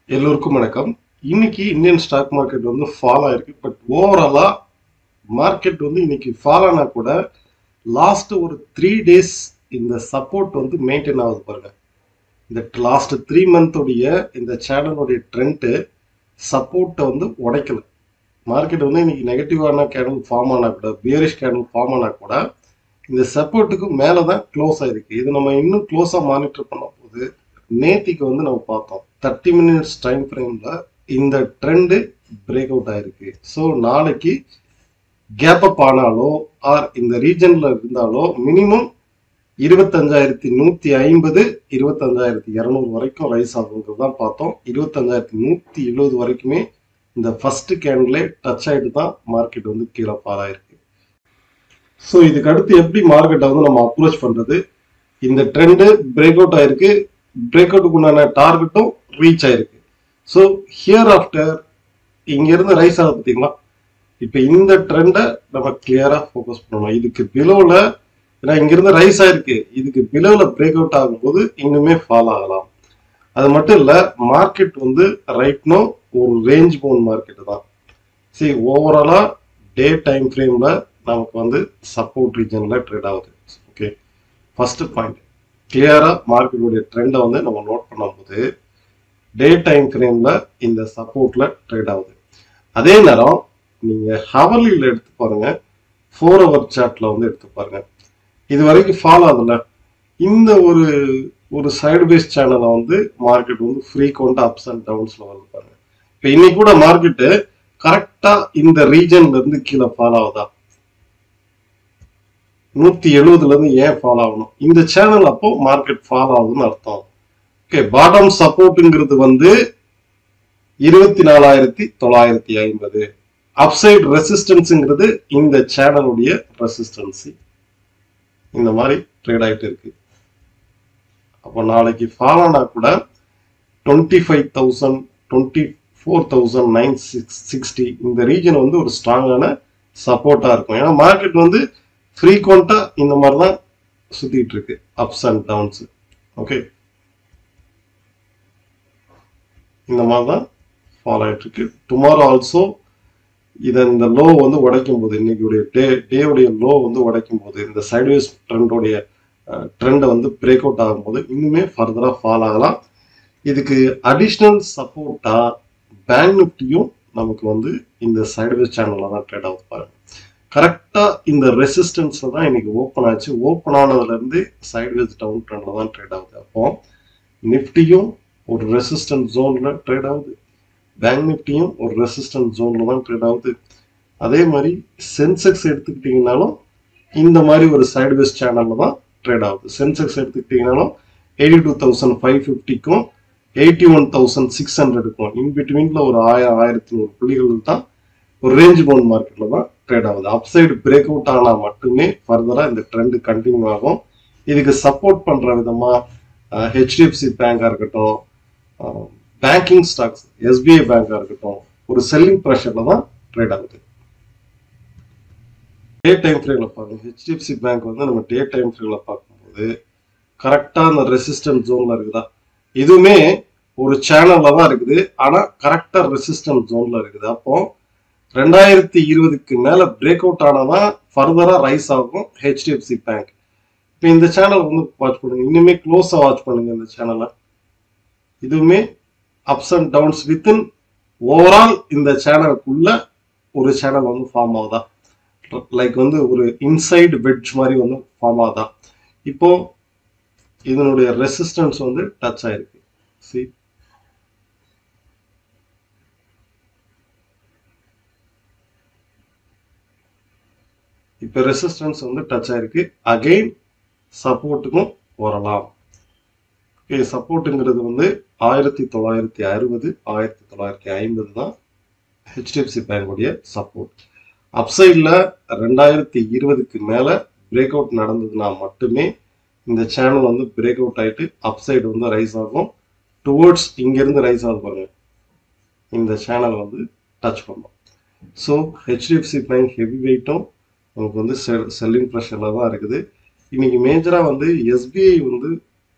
எல்லோருக்கும் வணக்கம். இன்னைக்கு இந்தியன் ஸ்டாக் மார்க்கெட் வந்து ஃபால் ஆயிருக்கு. பட் ஓவராலா மார்க்கெட் வந்து இன்னைக்கு ஃபால் ஆனா கூட லாஸ்ட் ஒரு 3 days இந்த சப்போர்ட் வந்து மெயின்டைன் ஆகுது பாருங்க. இந்த லாஸ்ட் 3 month உடைய இந்த சேனலுடைய ட்ரெண்ட் சப்போர்ட்டை வந்து உடைக்கல. மார்க்கெட் வந்து இன்னைக்கு நெகட்டிவான கேண்டில் ஃபார்ம் ஆனா கூட, பியரிஷ் கேண்டில் ஃபார்ம் ஆனா கூட இந்த சப்போர்ட்டுக்கு மேலே தான் க்ளோஸ் ஆயிருக்கு. இது நம்ம இன்னும் க்ளோஸா மானிட்டர் பண்ண போது நேத்திக்கு வந்து நம்ம பார்த்தோம் 30 minutes டைம் ஃப்ரேம்ல இந்த ட்ரெண்டு பிரேக் அவுட் ஆயிருக்கு. ஸோ நாளைக்கு கேப் அப் ஆனாலோ ஆர் இந்த ரீஜன்ல இருந்தாலோ மினிமம் 25,150 25,200 வரைக்கும் ரைஸ் ஆகுங்கிறது தான் பார்த்தோம். 25,170 வரைக்குமே இந்த ஃபர்ஸ்ட் கேண்டிலே டச் ஆயிட்டு தான் மார்க்கெட் வந்து கீழே பாலாயிருக்கு. ஸோ இதுக்கு அடுத்து எப்படி மார்க்கெட்டை வந்து நம்ம அப்ரோச் பண்றது? இந்த ட்ரெண்டு பிரேக் அவுட் ஆயிருக்கு, பிரேக் அவுட்டுக்கு உண்டான டார்கெட்டும் ரீச் ஆயிருக்கு. ஸோ ஹியர் ஆஃப்டர் இங்க இருந்து ரைஸ் ஆகுது பார்த்தீங்களா? இப்போ இந்த ட்ரெண்டை நம்ம கிளியரா ஃபோக்கஸ் பண்ணணும். இதுக்கு பிலோல, ஏன்னா இங்க இருந்து ரைஸ் ஆயிருக்கு, இதுக்கு பிலோல பிரேக் அவுட் ஆகும்போது இன்னுமே ஃபால் ஆகலாம். அது மட்டும் இல்ல, மார்க்கெட் வந்து ரைட்னோ ஒரு ரேஞ்ச் பவுண்ட் மார்க்கெட் தான். சரி, ஓவராலா டே டைம் ஃப்ரேம்ல நமக்கு வந்து சப்போர்ட் ரீஜன்ல ட்ரேட் ஆகுது. ஓகே, ஃபர்ஸ்ட் பாயிண்ட் கிளியரா மார்க்கெட்டுடைய ட்ரெண்டை வந்து நம்ம நோட் பண்ணும்போது டே டைம் ஃப்ரேம்ல இந்த சப்போர்ட்ல ட்ரேட் ஆகுது. அதே நேரம் நீங்க ஹவர்லியில் எடுத்து பாருங்க, 4 hour சார்ட்ல வந்து எடுத்து பாருங்க. இது வரைக்கும் ஃபால் ஆகுதுல, இந்த ஒரு ஒரு சைடு பேஸ் சேனலை வந்து மார்க்கெட் வந்து ஃப்ரீக்வெண்டா அப்ஸ் அண்ட் டவுன்ஸ்ல வந்து பாருங்க. இப்போ இன்னைக்கு கூட மார்க்கெட்டு கரெக்டா இந்த ரீஜன்ல இருந்து கீழே ஃபால் ஆகுதா? 170ல இருந்து ஏன் ஃபால் ஆகணும்? இந்த சேனல் அப்போ மார்க்கெட் ஃபால் ஆகுதுன்னு அர்த்தம். ஓகே, பாட்டம் சப்போர்ட்ங்கிறது வந்து 24,950. அப்சைட் ரெசிஸ்டன்ஸ்ங்கிறது இந்த சேனலுடைய ரெசிஸ்டன்சி. இந்த மாதிரி ட்ரேட் ஆயிட்டு இருக்கு. அப்போ நாளைக்கு ஃபால் ஆனா கூட 25,000 24,960 இந்த ரீஜன் வந்து ஒரு ஸ்ட்ராங்கான சப்போர்ட்டா இருக்கும். ஏன்னா மார்க்கெட் வந்து ஃப்ரீக்வெண்டா இந்த மாதிரி தான் சுத்திட்டு இருக்கு, அப்ஸ் அண்ட் டவுன்ஸ். ஓகே, இந்த மாதிரி தான் ஃபாலோ ஆயிட்டு இருக்கு. டுமாரோ ஆல்சோ இந்த லோ வந்து உடைக்கும் போது, இன்னைக்கு டேவுடைய லோ வந்து உடைக்கும் போது, இந்த சைட்வேஸ் ட்ரெண்டோடைய ட்ரெண்டை வந்து பிரேக் அவுட் ஆகும்போது இன்னுமே ஃபர்தரா ஃபால் ஆகலாம். இதுக்கு அடிஷ்னல் சப்போர்ட்டா பேங்க் நிஃப்டியும் நமக்கு வந்து இந்த சைட்வேஸ் சேனல்ல தான் ட்ரேட் ஆகுது பாருங்க. கரெக்டா இந்த ரெசிஸ்டன்ஸ்ல தான் இன்னைக்கு ஓப்பன் ஆச்சு. ஓப்பன் ஆனதுல இருந்து சைட்வேஸ் டவுன் ட்ரெண்ட்ல தான் ட்ரேட் ஆகுது. அப்போ நிஃப்டியும் ஒரு ரெசிஸ்டன்ஸ் ஜோன்ல ட்ரேட் ஆகுது, பேங்க் நிஃப்டியும் ஒரு ரெசிஸ்டன்ஸ் ஜோன்ல தான் ட்ரேட் ஆகுது. அதே மாதிரி சென்செக்ஸ் எடுத்துக்கிட்டீங்கன்னாலும் இந்த மாதிரி ஒரு சைட்வேஸ் சேனல்ல தான் ட்ரேட் ஆகுது. சென்செக்ஸ் எடுத்துக்கிட்டீங்கன்னாலும் 82,550க்கும் 81,600க்கும் இன்பிட்வீன்ல ஒரு 1000-1100 புள்ளிகள் தான் ஒரு ரேஞ்ச் பவுண்ட் மார்க்கெட்ல தான் ட்ரேட் ஆகுது. அப்சைடு பிரேக் அவுட் ஆனா மட்டுமே ஃபர்தரா இந்த ட்ரெண்ட் கண்டினியூ ஆகும். இதுக்கு சப்போர்ட் பண்ற விதமா ஹெச்டிஎஃப்சி பேங்கா இருக்கட்டும், பேங்கிங் ஸ்டாக்ஸ் எஸ்பிஐ பேங்கா இருக்கட்டும், ஒரு செல்லிங் ப்ரெஷர்ல தான் ட்ரேட் ஆகுது. டே டைம் ஃப்ரேம்ல பாருங்க, ஹெச்டிஎஃப்சி பேங்க் வந்து நம்ம டே டைம் ஃப்ரேம்ல பார்க்கும்போது கரெக்டா அந்த ரெசிஸ்டன்ஸ் ஜோன்ல இருக்குதா? இதுவுமே ஒரு சேனல்ல தான் இருக்குது, ஆனா கரெக்டா ரெசிஸ்டன்ஸ் ஜோன்ல இருக்குது. அப்போ 2020க்கு மேல பிரேக் அவுட் ஆனாதான் ஃபர்தரா ரைஸ் ஆகும் ஹெச்டிஎஃப்சி பேங்க். இப்போ இந்த சேனல் வந்து வாட்ச் பண்ணுங்க, இன்னுமே க்ளோஸா வாட்ச் பண்ணுங்க இந்த சேனலை. இதுவுமே ups and downs within overall இந்த சேனலுக்குள்ள ஒரு சேனல் வந்து ஃபார்ம் ஆகுதா, லைக் வந்து ஒரு இன்சைடு வெட்ஜ் மாதிரி வந்து ஃபார்ம் ஆகுதா? இப்போ இதனுடைய ரெசிஸ்டன்ஸ் வந்து டச் ஆயிருக்கு. சி, இப்போ ரெசிஸ்டன்ஸ் வந்து டச் ஆயிருக்கு, அகைன் சப்போர்ட்டுக்கும் வரலாம். ஓகே, சப்போர்ட்டுங்கிறது வந்து 1960 1950 தான் ஹெச்டிஎஃப்சி பேங்குடைய சப்போர்ட். அப்சைட்ல 2020க்கு மேல பிரேக் அவுட் நடந்ததுன்னா மட்டுமே இந்த சேனல் வந்து பிரேக் அவுட் ஆயிட்டு அப்சைடு வந்து ரைஸ் ஆகும். டுவர்ட்ஸ் இங்க இருந்து ரைஸ் ஆகும் பாருங்க, இந்த சேனல் வந்து டச் பண்ணும். ஸோ ஹெச்டிஎஃப்சி பேங்க் ஹெவி வெயிட்டும் நமக்கு வந்து செல்லிங் ப்ரெஷர்ல தான் இருக்குது. இன்னைக்கு மேஜரா வந்து எஸ்பிஐ வந்து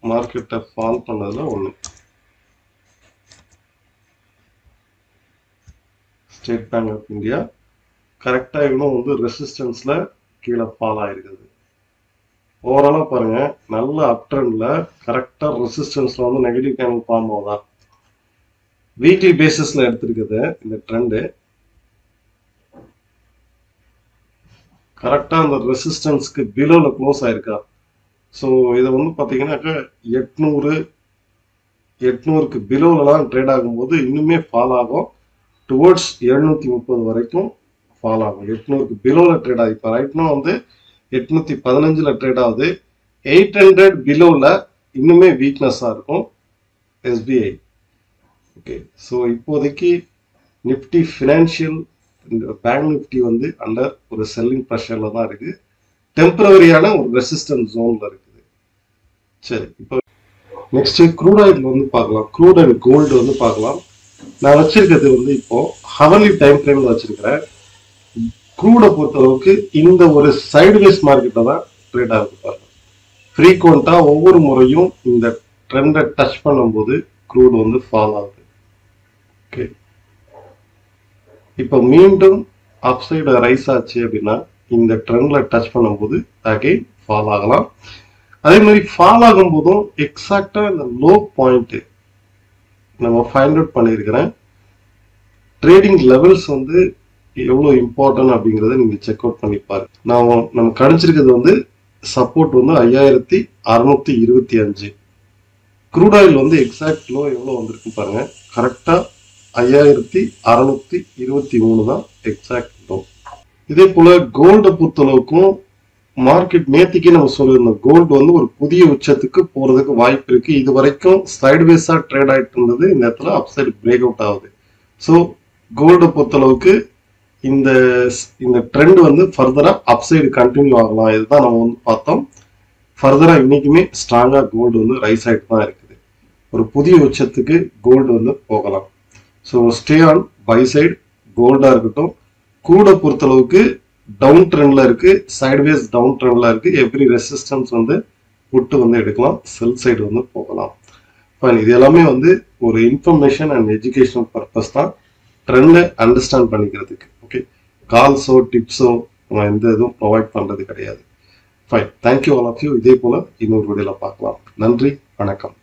மார்க்கெட்டை ஃபால் பண்ணதுல ஒண்ணு. State bank of India. கரெக்டாக இவனும் வந்து ரெசிஸ்டன்ஸில் கீழே ஃபால் ஆகிருக்குது. ஓவராலாக பாருங்க, நல்ல அப் ட்ரெண்டில் கரெக்டாக ரெசிஸ்டன்ஸில் வந்து நெகட்டிவ் கேண்டில் ஃபார்ம் ஆகுதான். வீக்லி பேசிஸில் எடுத்திருக்குது இந்த ட்ரெண்டு. கரெக்டாக அந்த ரெசிஸ்டன்ஸ்க்கு பிலோவில் க்ளோஸ் ஆயிருக்கா. ஸோ இதை வந்து பார்த்தீங்கன்னாக்கா 800க்கு பிலோலலாம் ட்ரேட் ஆகும்போது இன்னுமே ஃபால் ஆகும். டுவர்ட்ஸ் 730 வரைக்கும் ஃபால் ஆகும். 800க்கு பிலோவில் ட்ரேட் ஆகும். இப்போ ரைட்னா வந்து 815 ட்ரேட் ஆகுது. 800 பிலோவில் இன்னுமே வீக்னஸாக இருக்கும் எஸ்பிஐ. ஓகே, ஸோ இப்போதைக்கு நிஃப்டி ஃபினான்ஷியல் பேங்க் நிஃப்டி வந்து அண்டர் ஒரு செல்லிங் ப்ரெஷரில் தான் இருக்குது. டெம்பரவரியான ஒரு ரெசிஸ்டன்ஸ் ஜோனில் இருக்குது. சரி, இப்போ நெக்ஸ்ட் க்ரூட் ஆயில் வந்து பார்க்கலாம். க்ரூட் அண்ட் கோல்டு வந்து பார்க்கலாம். நான் வச்சிருக்கிறது வந்து இப்போ ஹவர்லி டைம் ஃப்ரேமில் வச்சிருக்கிறேன். க்ரூடை பொறுத்தளவுக்கு இந்த ஒரு சைடுவேஸ் மார்க்கெட்டில் தான் ட்ரேட் ஆகுது பாருங்க. ஃப்ரீக்வெண்ட்டாக ஒவ்வொரு முறையும் இந்த ட்ரெண்டை டச் பண்ணும்போது க்ரூட் வந்து ஃபால் ஆகுது. ஓகே, இப்போ மீண்டும் அப்சைடு ரைஸ் ஆச்சு அப்படின்னா இந்த ட்ரெண்ட்ல டச் பண்ணும்போது அகைன் ஃபால் ஆகலாம். அதே மாதிரி ஃபால் ஆகும் போதும் எக்ஸாக்டா இந்த லோ பாயிண்ட் நம்ம ஃபைண்ட் அவுட் பண்ணியிருக்கிறேன். ட்ரேடிங் லெவல்ஸ் வந்து எவ்வளோ இம்பார்ட்டன்ட் அப்படிங்கிறத நீங்க செக் அவுட் பண்ணி பாருங்க. நம்ம கணிச்சிருக்கிறது வந்து சப்போர்ட் வந்து 5625. க்ரூட் ஆயில் வந்து எக்ஸாக்ட் லோ எவ்வளோ வந்திருக்கு பாருங்க. கரெக்டா 5623 தான் எக்ஸாக்ட் லோ. இதே போல கோல்டை பொறுத்தளவுக்கும் மார்க்கெட் நேத்திக்கு நம்ம சொல்லியிருந்தோம், கோல்டு வந்து ஒரு புதிய உச்சத்துக்கு போறதுக்கு வாய்ப்பு இருக்கு. இது வரைக்கும் சைட்வேஸா ட்ரேட் ஆயிட்டு இருந்தது, இந்த இடத்துல அப்சைடு பிரேக் அவுட் ஆகுது. ஸோ கோல்டை பொறுத்தளவுக்கு இந்த ட்ரெண்ட் வந்து ஃபர்தரா அப்சைடு கண்டினியூ ஆகலாம். இதுதான் நம்ம வந்து பார்த்தோம். ஃபர்தரா இன்னைக்குமே ஸ்ட்ராங்கா கோல்டு வந்து ரைஸ் ஆயிட்டு தான் இருக்குது. ஒரு புதிய உச்சத்துக்கு கோல்டு வந்து போகலாம். So stay on buy side கோல்டா இருக்கட்டும். கூட பொறுத்தளவுக்கு டவுன் ட்ரெண்ட்ல இருக்கு, சைட்வேஸ் டவுன் ட்ரெண்ட்ல இருக்கு. எவ்ரி ரெசிஸ்டன்ஸ் வந்து புட்டு வந்து எடுக்கலாம், செல் சைடு வந்து போகலாம். இது எல்லாமே வந்து ஒரு இன்ஃபர்மேஷன் அண்ட் எஜுகேஷனல் பர்பஸ் தான், ட்ரெண்டை அண்டர்ஸ்டாண்ட் பண்ணிக்கிறதுக்கு. ஓகே, கால்ஸோ டிப்ஸோ நம்ம எந்த இதுவும் ப்ரொவைட் பண்றது கிடையாது. Fine, thank you all of you. இதே போல இன்னொரு வீடியோல பார்க்கலாம். நன்றி, வணக்கம்.